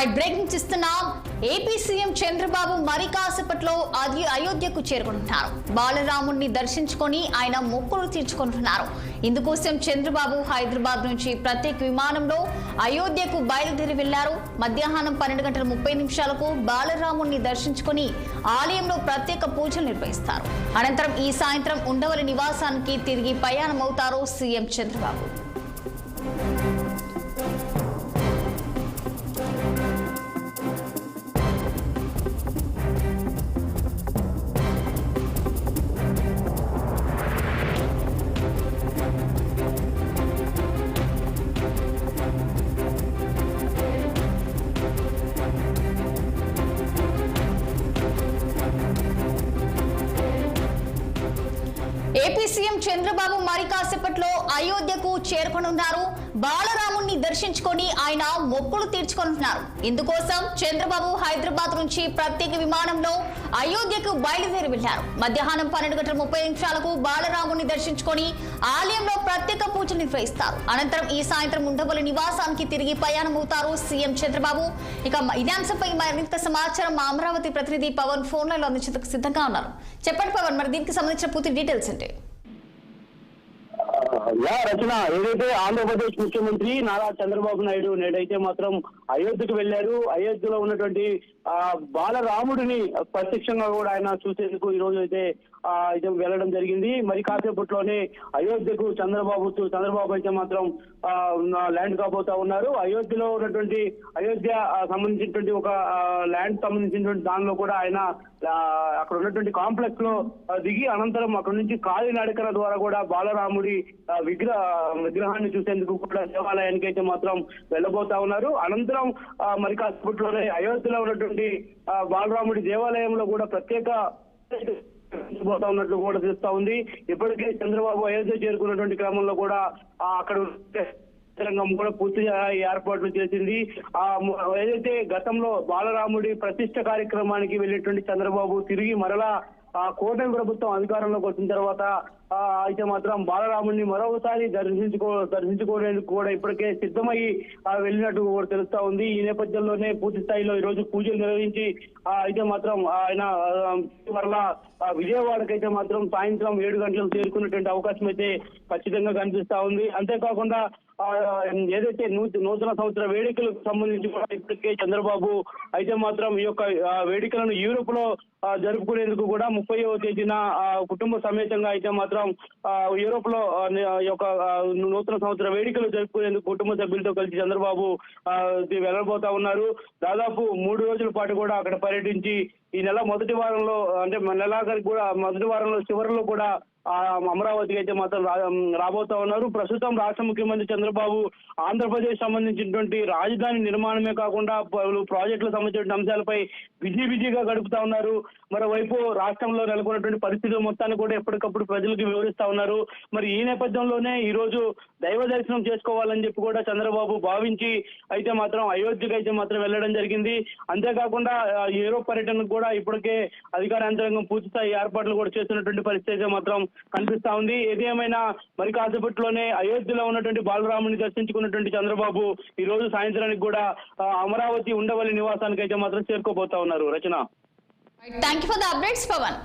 Right breaking ఇస్తున్నాం. AP CM Chandrababu మరి కాసేపట్లో అయోధ్యకు చేరుకుంటున్నారు. బాలరాముడిని దర్శించుకొని ఆయన మొక్కులు తీర్చుకుంటున్నారు. ఇందుకోసం చంద్రబాబు హైదరాబాద్ నుంచి ప్రత్యేక విమానంలో అయోధ్యకు బయలుదేరి వెళ్లారు. మధ్యాహ్నం 12:30 బాలరాముడిని దర్శించుకొని ఆలయంలో ప్రత్యేక పూజలు నిర్వహిస్తారు. అనంతరం ఈ సాయంత్రం ఉండవల్లి నివాసానికి తిరిగి ప్రయాణమవుతారు CM Chandrababu. AP CM Chandrababu మరి కాసేపట్లో అయోధ్యకు చేరుకొనున్నారు. బాలరాముడిని దర్శించుకొని ఆయన మొక్కులు తీర్చుకుంటున్నారు. ఇందుకోసం చంద్రబాబు హైదరాబాద్ నుంచి ప్రత్యేక విమానంలో అయోధ్యకు బయలుదేరి వెళ్లారు. మధ్యాహ్నం 12:30 బాలరాముడిని దర్శించుకొని ఆలయంలో ప్రత్యేక పూజలు నిర్వహిస్తారు. అనంతరం ఈ సాయంత్రం ఉండవల్లి నివాసానికి తిరిగి ప్రయాణమవుతారు సీఎం చంద్రబాబు. ఇక ఇదే అంశంపై మరింత సమాచారం మా అమరావతి ప్రతినిధి పవన్ ఫోన్ లైన్లో అందించేందుకు సిద్ధంగా ఉన్నారు. చెప్పండి పవన్, మరి దీనికి సంబంధించిన పూర్తి డీటెయిల్స్ ఏంటి? రచన, ఏదైతే ఆంధ్రప్రదేశ్ ముఖ్యమంత్రి నారా చంద్రబాబు నాయుడు నేడైతే మాత్రం అయోధ్యకు వెళ్లారు. అయోధ్యలో ఉన్నటువంటి బాలరాముడిని ప్రత్యక్షంగా కూడా ఆయన చూసేందుకు ఈ రోజు అయితే వెళ్ళడం జరిగింది. మరి కాసేపట్లోనే అయోధ్యకు చంద్రబాబు అయితే మాత్రం ల్యాండ్ కాబోతా ఉన్నారు. అయోధ్యలో ఉన్నటువంటి అయోధ్య సంబంధించినటువంటి ఒక ల్యాండ్ సంబంధించినటువంటి దానిలో కూడా ఆయన అక్కడ ఉన్నటువంటి కాంప్లెక్స్ లో దిగి అనంతరం అక్కడ నుంచి కాలినడకల ద్వారా కూడా బాలరాముడి విగ్రహాన్ని చూసేందుకు కూడా దేవాలయానికి అయితే మాత్రం వెళ్ళబోతా ఉన్నారు. అనంతరం మరి కాసేపట్లోనే అయోధ్యలో ఉన్నటువంటి బాలరాముడి దేవాలయంలో కూడా ప్రత్యేక పోతా ఉన్నట్లు కూడా తెలుస్తా ఉంది. ఇప్పటికే చంద్రబాబు అయోధ్య చేరుకున్నటువంటి క్రమంలో కూడా అక్కడ రంగం కూడా పూర్తిగా ఏర్పాట్లు చేసింది. ఏదైతే గతంలో బాలరాముడి ప్రతిష్ఠ కార్యక్రమానికి వెళ్ళేటువంటి చంద్రబాబు తిరిగి మరలా కూటమి ప్రభుత్వం అధికారంలోకి వచ్చిన తర్వాత అయితే మాత్రం బాలరాముడిని మరొకసారి దర్శించుకోవడానికి కూడా ఇప్పటికే సిద్ధమై వెళ్ళినట్టు కూడా తెలుస్తా ఉంది. ఈ నేపథ్యంలోనే పూర్తి స్థాయిలో ఈ రోజు పూజలు నిర్వహించి అయితే మాత్రం ఆయన మరలా విజయవాడకైతే మాత్రం సాయంత్రం 7 గంటలకు చేరుకున్నటువంటి అవకాశం అయితే ఖచ్చితంగా కనిపిస్తా ఉంది. అంతేకాకుండా ఏదైతే నూతన సంవత్సర వేడుకలకు సంబంధించి కూడా ఇప్పటికే చంద్రబాబు అయితే మాత్రం ఈ యొక్క వేడుకలను యూరోప్ లో జరుపుకునేందుకు కూడా 30వ తేదీన కుటుంబ సమేతంగా అయితే మాత్రం యూరోప్ లో యొక్క నూతన సంవత్సర వేడుకలు జరుపుకునేందుకు కుటుంబ సభ్యులతో కలిసి చంద్రబాబు వెళ్ళబోతా ఉన్నారు. దాదాపు 3 రోజుల పాటు కూడా అక్కడ పర్యటించి ఈ నెల మొదటి వారంలో అంటే నెలాఖరికి కూడా మొదటి వారంలో చివరిలో కూడా అమరావతికి అయితే మాత్రం రాబోతా ఉన్నారు. ప్రస్తుతం రాష్ట్ర ముఖ్యమంత్రి చంద్రబాబు ఆంధ్రప్రదేశ్ సంబంధించినటువంటి రాజధాని నిర్మాణమే కాకుండా పలు ప్రాజెక్టులకు సంబంధించిన అంశాలపై బిజీగా గడుపుతా ఉన్నారు. మరోవైపు రాష్ట్రంలో నెలకొన్నటువంటి పరిస్థితులు మొత్తాన్ని కూడా ఎప్పటికప్పుడు ప్రజలకు వివరిస్తా ఉన్నారు. మరి ఈ నేపథ్యంలోనే ఈ రోజు దైవ దర్శనం చేసుకోవాలని చెప్పి కూడా చంద్రబాబు భావించి అయితే మాత్రం అయోధ్యకు అయితే మాత్రం వెళ్లడం జరిగింది. అంతేకాకుండా యూరోప్ పర్యటనకు కూడా ఇప్పటికే అధికార యంత్రాంగం పూర్తిస్థాయి ఏర్పాట్లు కూడా చేస్తున్నటువంటి పరిస్థితి మాత్రం కనిపిస్తా ఉంది. ఏదేమైనా మరి కాసేపట్లోనే అయోధ్యలో ఉన్నటువంటి బాలరాముని దర్శించుకున్నటువంటి చంద్రబాబు ఈ రోజు సాయంత్రానికి కూడా అమరావతి ఉండవల్లి నివాసానికి అయితే మాత్రం చేరుకోబోతా ఉన్నారు. Rachana, thank you for the updates Pawan.